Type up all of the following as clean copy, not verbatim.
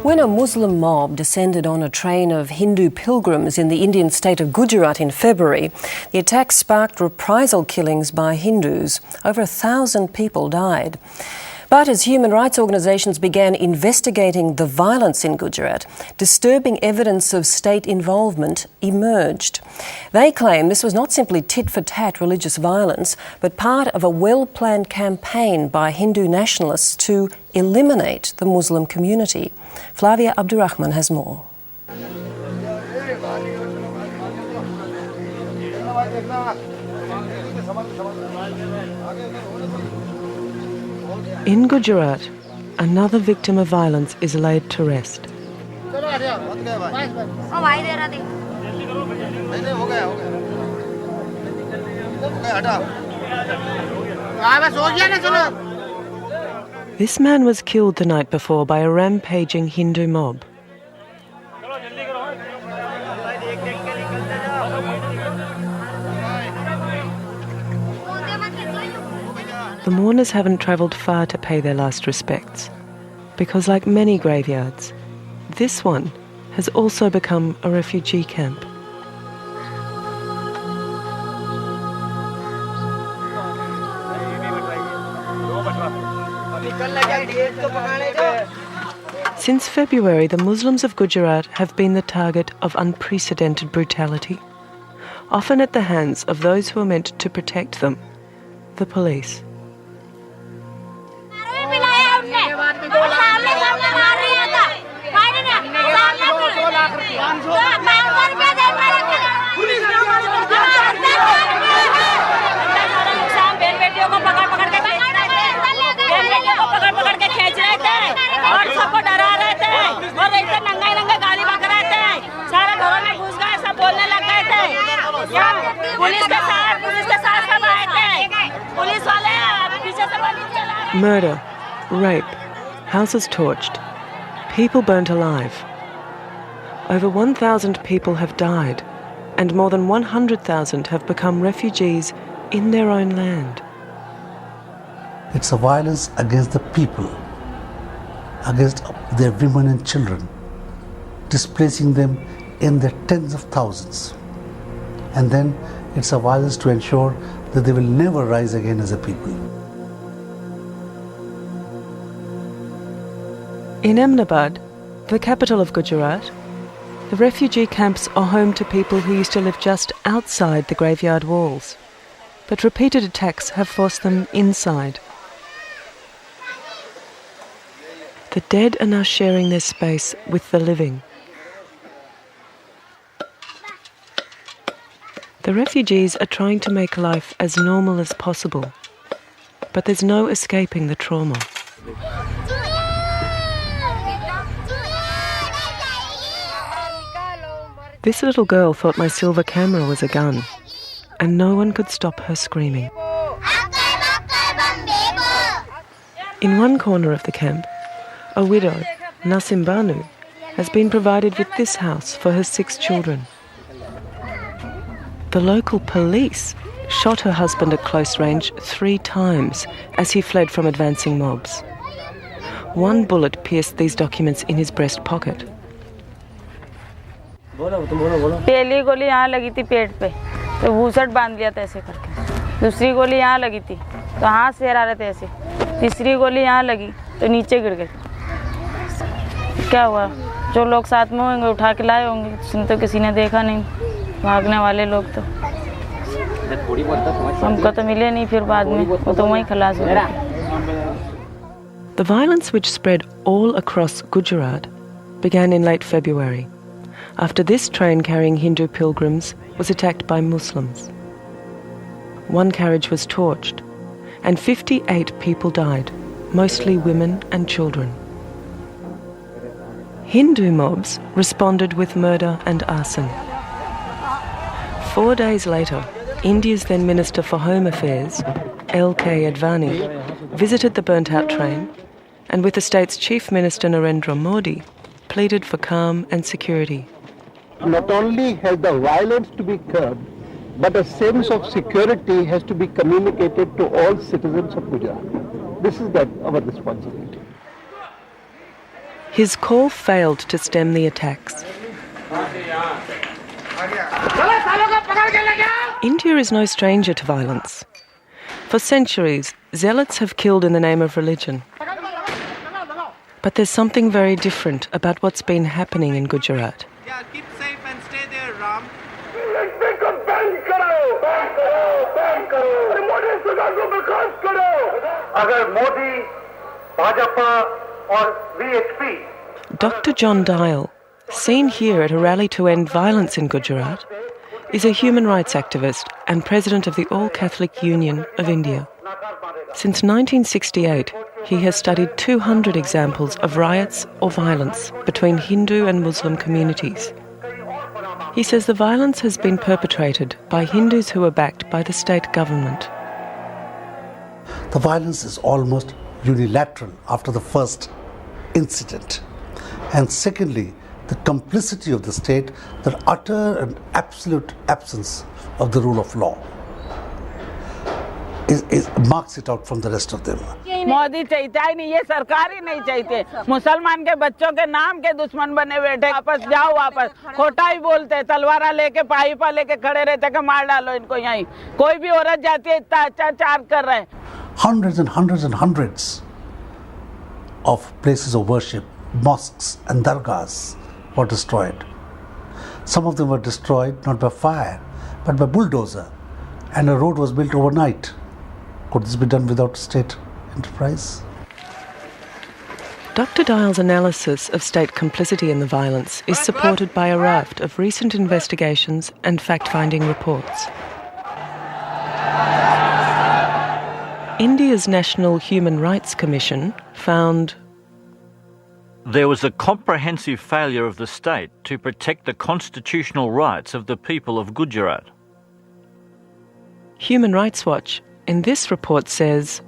When a Muslim mob descended on a train of Hindu pilgrims in the Indian state of Gujarat in February, the attack sparked reprisal killings by Hindus. Over 1,000 people died. But as human rights organisations began investigating the violence in Gujarat, disturbing evidence of state involvement emerged. They claim this was not simply tit-for-tat religious violence, but part of a well-planned campaign by Hindu nationalists to eliminate the Muslim community. Flavia Abdurrahman has more. In Gujarat, another victim of violence is laid to rest. This man was killed the night before by a rampaging Hindu mob. The mourners haven't travelled far to pay their last respects, because like many graveyards, this one has also become a refugee camp. Since February, the Muslims of Gujarat have been the target of unprecedented brutality, often at the hands of those who are meant to protect them, the police. Murder, rape, houses torched, people burnt alive. Over 1,000 people have died, and more than 100,000 have become refugees in their own land. It's a violence against the people, against their women and children, displacing them in their tens of thousands. And then it's a violence to ensure that they will never rise again as a people. In Ahmedabad, the capital of Gujarat, the refugee camps are home to people who used to live just outside the graveyard walls, but repeated attacks have forced them inside. The dead are now sharing their space with the living. The refugees are trying to make life as normal as possible, but there's no escaping the trauma. This little girl thought my silver camera was a gun, and no one could stop her screaming. In one corner of the camp, a widow, Nasim Banu, has been provided with this house for her 6 children. The local police shot her husband at close range 3 times as he fled from advancing mobs. One bullet pierced these documents in his breast pocket. पहली गोली यहाँ लगी थी पेट पे, तो भूसट बांध लिया था ऐसे करके। दूसरी गोली यहाँ लगी थी, तो हाथ से हरा रहे थे ऐसे। तीसरी गोली यहाँ लगी, तो नीचे गिर गए। क्या हुआ? जो लोग साथ में होंगे उठा के लाए होंगे, तो किसी ने देखा नहीं, भागने वाले लोग तो। हमको तो मिले नहीं फिर बाद में, वो तो वहीं खलास हो गए। The violence which spread all across Gujarat began in late February, after this train carrying Hindu pilgrims was attacked by Muslims. One carriage was torched, and 58 people died, mostly women and children. Hindu mobs responded with murder and arson. 4 days later, India's then Minister for Home Affairs, L.K. Advani, visited the burnt-out train and with the state's Chief Minister Narendra Modi, pleaded for calm and security. Not only has the violence to be curbed, but a sense of security has to be communicated to all citizens of Gujarat. This is our responsibility. His call failed to stem the attacks. India is no stranger to violence. For centuries, zealots have killed in the name of religion. But there's something very different about what's been happening in Gujarat. Yeah, keep safe and stay there, Ram. Dr. John Dial, seen here at a rally to end violence in Gujarat, is a human rights activist and president of the All Catholic Union of India. Since 1968, he has studied 200 examples of riots or violence between Hindu and Muslim communities. He says the violence has been perpetrated by Hindus who are backed by the state government. The violence is almost unilateral after the first incident. And secondly, the complicity of the state, the utter and absolute absence of the rule of law marks it out from the rest of them. Modi चाहता ही नहीं, ये सरकार ही नहीं चाहते। मुसलमान के बच्चों के नाम के दुश्मन बने बैठे, वापस जाओ वापस, खोटा ही बोलते, तलवारा लेके पाइपा लेके खड़े रहते कि मार डालो इनको यहीं। कोई भी औरत जाती है इतना अत्याचार कर रहे हैं। Hundreds and hundreds and hundreds of places of worship, mosques and dargahs were destroyed. Some of them were destroyed not by fire but by bulldozer, and a road was built overnight. Could this be done without state enterprise? Dr. Dial's analysis of state complicity in the violence is supported by a raft of recent investigations and fact-finding reports. India's National Human Rights Commission found there was a comprehensive failure of the state to protect the constitutional rights of the people of Gujarat. Human Rights Watch in this report says,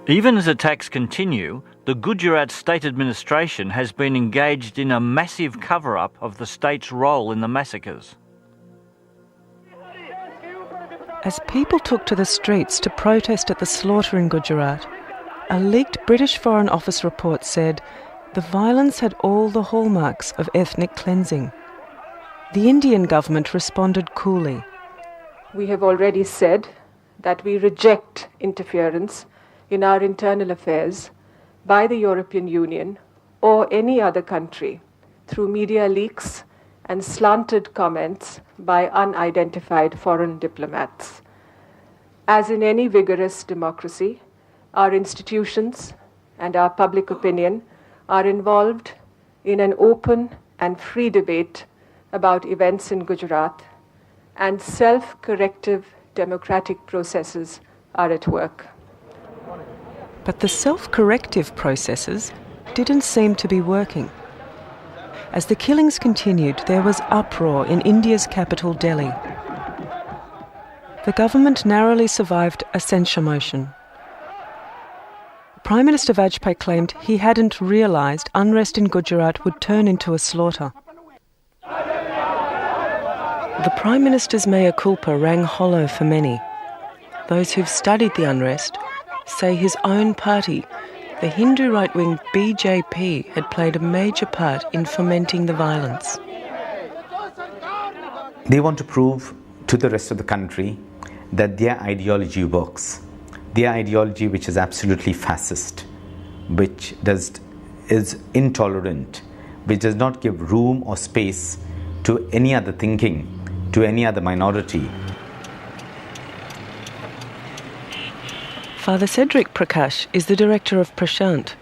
even as attacks continue, the Gujarat state administration has been engaged in a massive cover-up of the state's role in the massacres. As people took to the streets to protest at the slaughter in Gujarat, a leaked British Foreign Office report said the violence had all the hallmarks of ethnic cleansing. The Indian government responded coolly. We have already said that we reject interference in our internal affairs by the European Union or any other country through media leaks and slanted comments by unidentified foreign diplomats. As in any vigorous democracy, our institutions and our public opinion are involved in an open and free debate about events in Gujarat, and self-corrective democratic processes are at work. But the self-corrective processes didn't seem to be working. As the killings continued, there was uproar in India's capital, Delhi. The government narrowly survived a censure motion. Prime Minister Vajpayee claimed he hadn't realised unrest in Gujarat would turn into a slaughter. The Prime Minister's mea culpa rang hollow for many. Those who've studied the unrest say his own party, the Hindu right-wing BJP, had played a major part in fomenting the violence. They want to prove to the rest of the country that their ideology works. Their ideology, which is absolutely fascist, which is intolerant, which does not give room or space to any other thinking, to any other minority. Father Cedric Prakash is the director of Prashant,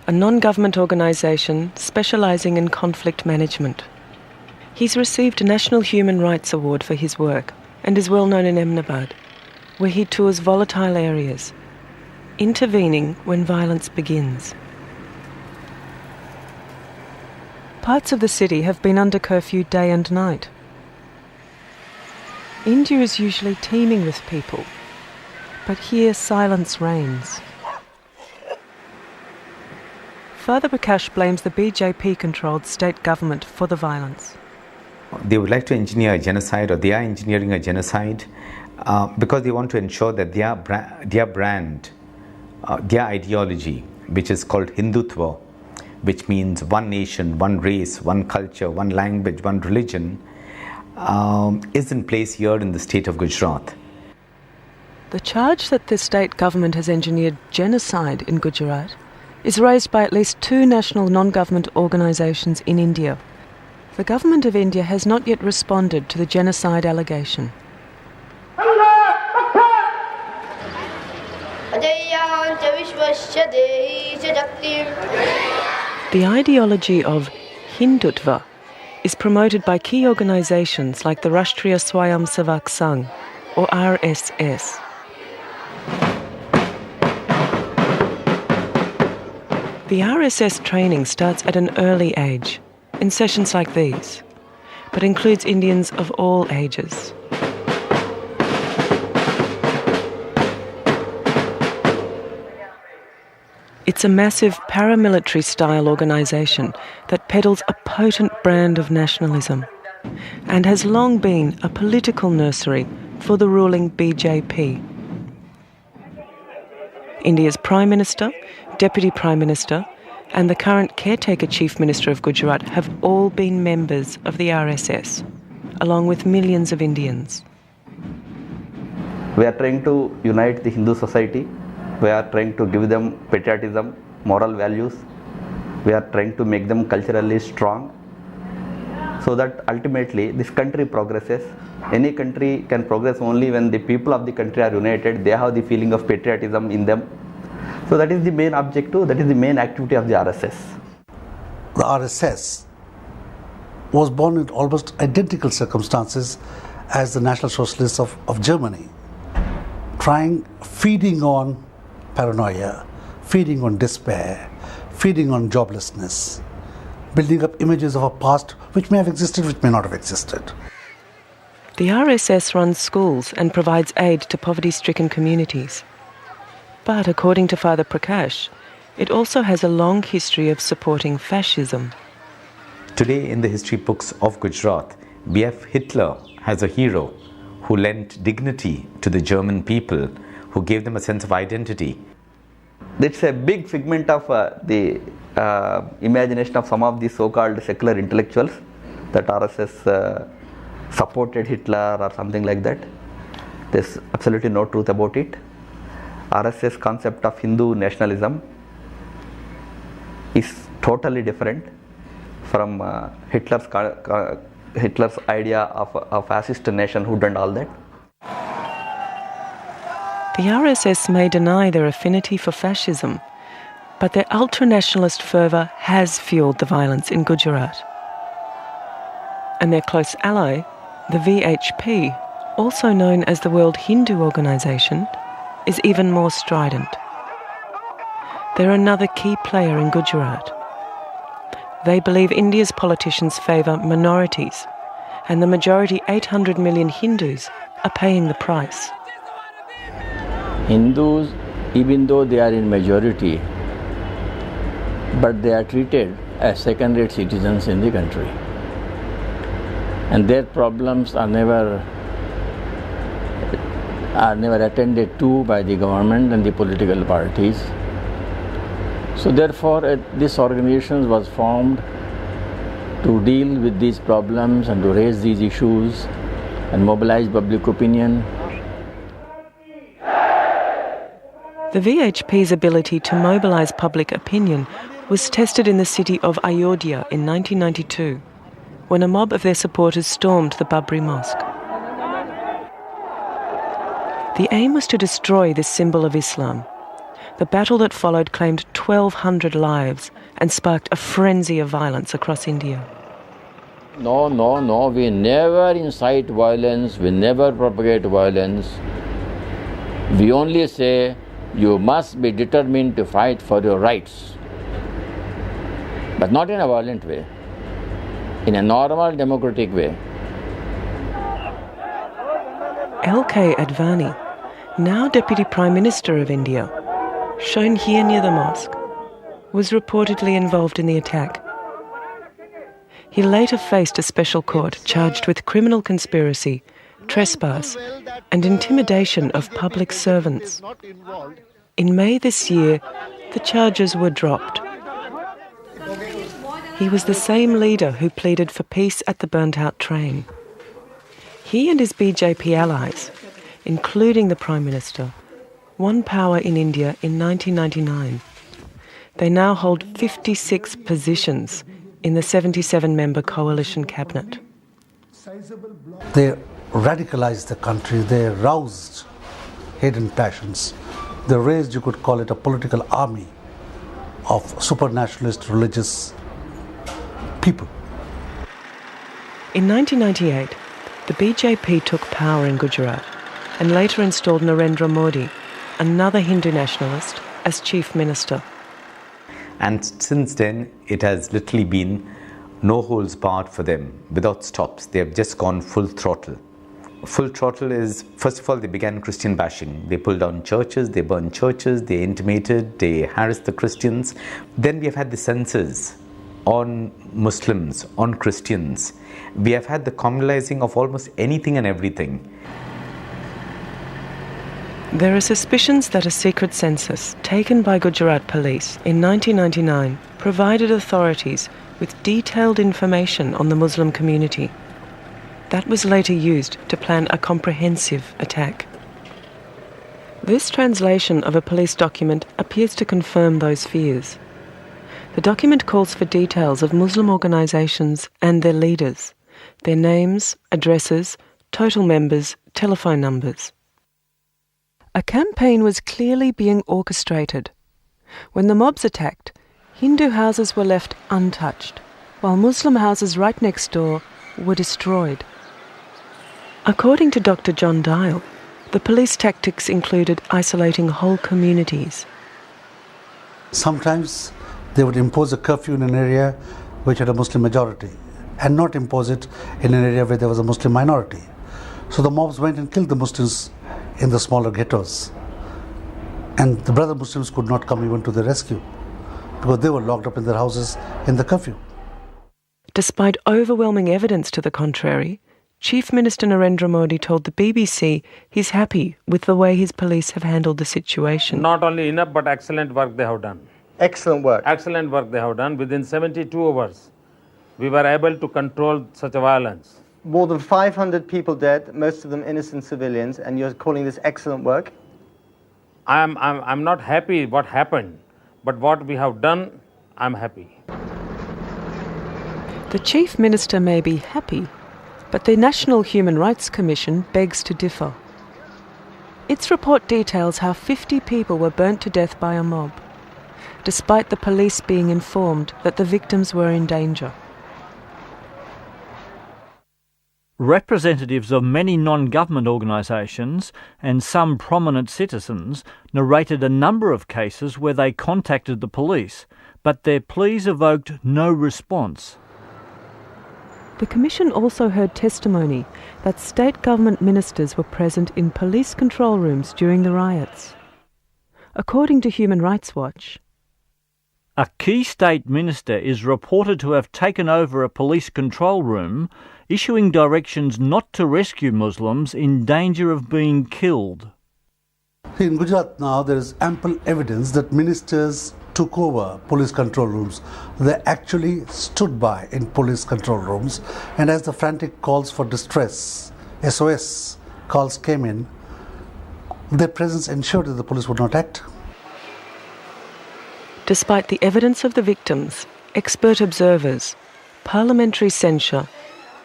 a non-government organisation specialising in conflict management. He's received a National Human Rights Award for his work and is well known in Ahmedabad, where he tours volatile areas, intervening when violence begins. Parts of the city have been under curfew day and night. India is usually teeming with people, but here silence reigns. Father Prakash blames the BJP-controlled state government for the violence. They would like to engineer a genocide, or they are engineering a genocide, because they want to ensure that their brand, their ideology, which is called Hindutva, which means one nation, one race, one culture, one language, one religion, is in place here in the state of Gujarat. The charge that the state government has engineered genocide in Gujarat is raised by at least 2 national non-government organisations in India. The government of India has not yet responded to the genocide allegation. The ideology of Hindutva is promoted by key organisations like the Rashtriya Swayamsevak Sangh, or RSS. The RSS training starts at an early age, in sessions like these, but includes Indians of all ages. It's a massive paramilitary-style organisation that peddles a potent brand of nationalism and has long been a political nursery for the ruling BJP. India's Prime Minister, Deputy Prime Minister and the current caretaker Chief Minister of Gujarat have all been members of the RSS, along with millions of Indians. We are trying to unite the Hindu society. We are trying to give them patriotism, moral values. We are trying to make them culturally strong so that ultimately this country progresses. Any country can progress only when the people of the country are united. They have the feeling of patriotism in them. So that is the main objective, that is the main activity of the RSS. The RSS was born in almost identical circumstances as the National Socialists of Germany, feeding on paranoia, feeding on despair, feeding on joblessness, building up images of a past which may have existed, which may not have existed. The RSS runs schools and provides aid to poverty-stricken communities. But according to Father Prakash, it also has a long history of supporting fascism. Today in the history books of Gujarat, we have Hitler as a hero who lent dignity to the German people, who gave them a sense of identity. It's a big figment of the imagination of some of the so-called secular intellectuals that RSS supported Hitler or something like that. There's absolutely no truth about it. RSS concept of Hindu nationalism is totally different from Hitler's idea of a fascist nationhood and all that. The RSS may deny their affinity for fascism, but their ultra-nationalist fervour has fuelled the violence in Gujarat. And their close ally, the VHP, also known as the World Hindu Organisation, is even more strident. They're another key player in Gujarat. They believe India's politicians favour minorities, and the majority 800 million Hindus are paying the price. Hindus, even though they are in majority, but they are treated as second-rate citizens in the country. And their problems are never attended to by the government and the political parties. So therefore, this organization was formed to deal with these problems and to raise these issues and mobilize public opinion. The VHP's ability to mobilise public opinion was tested in the city of Ayodhya in 1992, when a mob of their supporters stormed the Babri Mosque. The aim was to destroy this symbol of Islam. The battle that followed claimed 1,200 lives and sparked a frenzy of violence across India. No, we never incite violence, we never propagate violence. We only say you must be determined to fight for your rights, but not in a violent way, in a normal democratic way. L.K. Advani, now Deputy Prime Minister of India, shown here near the mosque, was reportedly involved in the attack. He later faced a special court charged with criminal conspiracy, trespass, and intimidation of public servants. In May this year, the charges were dropped. He was the same leader who pleaded for peace at the burnt-out train. He and his BJP allies, including the Prime Minister, won power in India in 1999. They now hold 56 positions in the 77-member coalition cabinet. They radicalized the country, they roused hidden passions. They raised, you could call it, a political army of supranationalist religious people. In 1998, the BJP took power in Gujarat and later installed Narendra Modi, another Hindu nationalist, as chief minister. And since then, it has literally been no holds barred for them, without stops. They have just gone full throttle. Full throttle is, first of all, they began Christian bashing. They pulled down churches, they burned churches, they intimated, they harassed the Christians. Then we have had the censors on Muslims, on Christians. We have had the communalizing of almost anything and everything. There are suspicions that a secret census taken by Gujarat police in 1999 provided authorities with detailed information on the Muslim community. That was later used to plan a comprehensive attack. This translation of a police document appears to confirm those fears. The document calls for details of Muslim organisations and their leaders, their names, addresses, total members, telephone numbers. A campaign was clearly being orchestrated. When the mobs attacked, Hindu houses were left untouched, while Muslim houses right next door were destroyed. According to Dr. John Dial, the police tactics included isolating whole communities. Sometimes they would impose a curfew in an area which had a Muslim majority and not impose it in an area where there was a Muslim minority. So the mobs went and killed the Muslims in the smaller ghettos. And the brother Muslims could not come even to the rescue because they were locked up in their houses in the curfew. Despite overwhelming evidence to the contrary, Chief Minister Narendra Modi told the BBC he's happy with the way his police have handled the situation. Not only enough, but excellent work they have done. Excellent work. Excellent work they have done. Within 72 hours, we were able to control such a violence. More than 500 people dead, most of them innocent civilians, and you're calling this excellent work? I'm not happy what happened, but what we have done, I'm happy. The Chief Minister may be happy, but the National Human Rights Commission begs to differ. Its report details how 50 people were burnt to death by a mob, despite the police being informed that the victims were in danger. Representatives of many non-government organisations and some prominent citizens narrated a number of cases where they contacted the police, but their pleas evoked no response. The Commission also heard testimony that state government ministers were present in police control rooms during the riots. According to Human Rights Watch, a key state minister is reported to have taken over a police control room, issuing directions not to rescue Muslims in danger of being killed. In Gujarat now, there is ample evidence that ministers took over police control rooms. They actually stood by in police control rooms, and as the frantic calls for distress, SOS calls came in, their presence ensured that the police would not act. Despite the evidence of the victims, expert observers, parliamentary censure,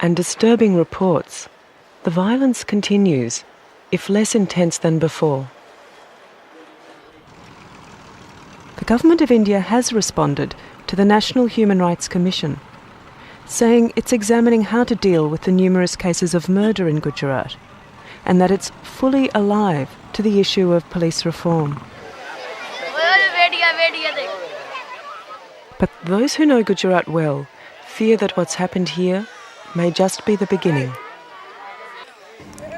and disturbing reports, the violence continues, if less intense than before. The Government of India has responded to the National Human Rights Commission, saying it's examining how to deal with the numerous cases of murder in Gujarat, and that it's fully alive to the issue of police reform. But those who know Gujarat well fear that what's happened here may just be the beginning.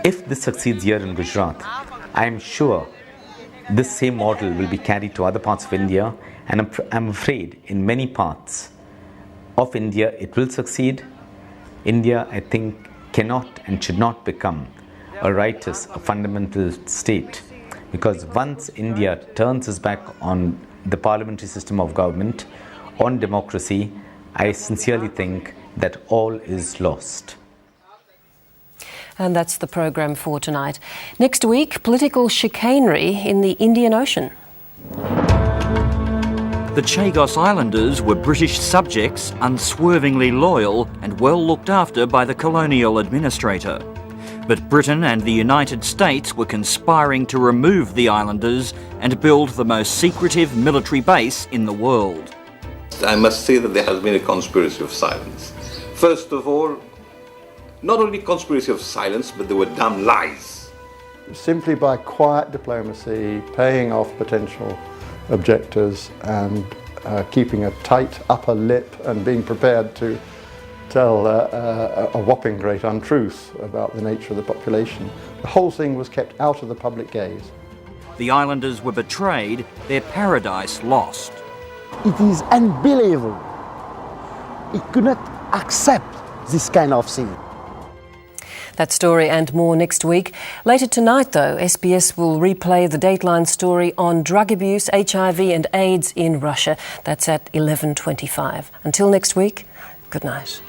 If this succeeds here in Gujarat, I am sure this same model will be carried to other parts of India, and I'm afraid in many parts of India it will succeed. India, I think, cannot and should not become a righteous, a fundamental state, because once India turns its back on the parliamentary system of government, on democracy, I sincerely think that all is lost. And that's the programme for tonight. Next week, political chicanery in the Indian Ocean. The Chagos Islanders were British subjects, unswervingly loyal and well looked after by the colonial administrator. But Britain and the United States were conspiring to remove the islanders and build the most secretive military base in the world. I must say that there has been a conspiracy of silence. First of all, not only conspiracy of silence, but there were damn lies. Simply by quiet diplomacy, paying off potential objectors and keeping a tight upper lip and being prepared to tell a whopping great untruth about the nature of the population. The whole thing was kept out of the public gaze. The islanders were betrayed, their paradise lost. It is unbelievable. It could not accept this kind of thing. That story and more next week. Later tonight, though, SBS will replay the Dateline story on drug abuse, HIV and AIDS in Russia. That's at 11:25. Until next week, good night.